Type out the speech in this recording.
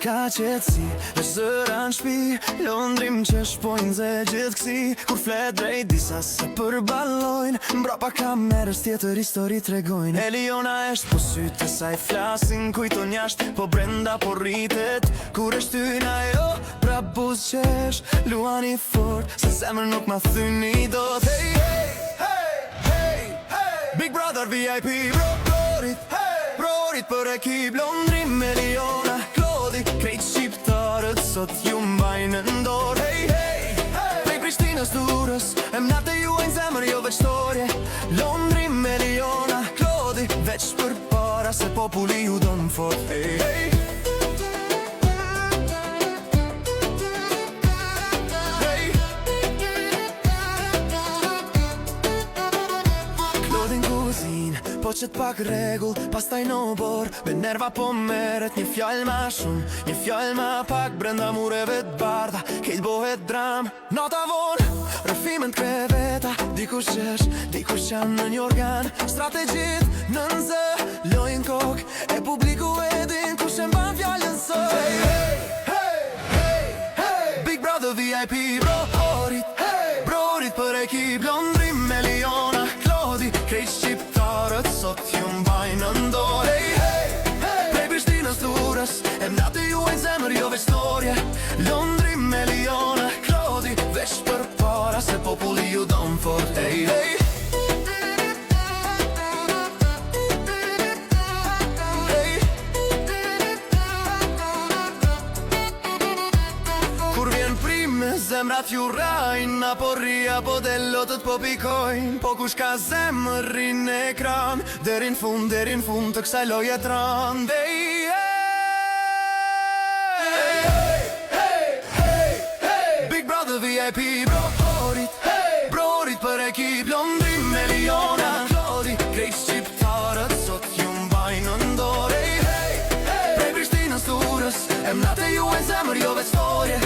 S'ka qetësi, veç zëra n'shpi, londrim që shpojnë ze gjithë kësi. Kur flet drejt disa se përballojnë, mbrapa kamerës tjetër histori tregojnë. Eliona esht po sytë e saj flasin, kujton jashtë, po brenda po rritet. Kur e shtyjnë ajo, prap buzqesh, luani fort, se zemër nuk ma thyni dot. Hey, hey, hey, hey, hey, Big Brother VIP, brorit, hey, brorit për ekip, londrim Eliona, krejt shqiptarët sot ju mbajnë në dorë. Hey, hey, hey, prej Prishtinës Durrës, emnate juajnë zemër jo veç storje. Londri, Eliona, Klodi, veç për para se populli ju don fort. Hey, hey, hey, Klodi n'kuzin, po qët pak regull, pastaj në bor, me nerva po meret një fjall ma shumë, një fjall ma pak, brenda mureve t'bardha, kejt bohet dram. Nota von, rëfimën t'kreveta, dikush qesh, dikush qanë në një organ. Strategjit në nëzë, lojnë kok, e publiku edin kush e mban fjallën së. Hey, hey, hey, hey, hey, Big Brother VIP, brorit, hey, brorit për ekip, Londri, Eliona, Klodi, krejt shqiptarët sot ju mbajnë në dorë. Hey, hey, hey, prej Prishtinës Durrës, emnate juajnë zemër jo veç storje. Londri, Eliona, Klodi, veç për para se populli ju don fort. Hey, hey, hey, kur vjen prime, zemrat ju rajnë, apo rria, po delotët po pikojnë. Po kush ka zemër rin në ekran, derin fund të kësaj loje tran. Hey, hey, hey, hey, hey, Big Brother VIP, brorit, hey, brorit për ekip, Londri, Eliona, Klodi, krejt shqiptarët sot ju mbajnë në dorë. Hey, hey, hey, prej Prishtinës Durrës, emnate juajnë zemër jo veç storje.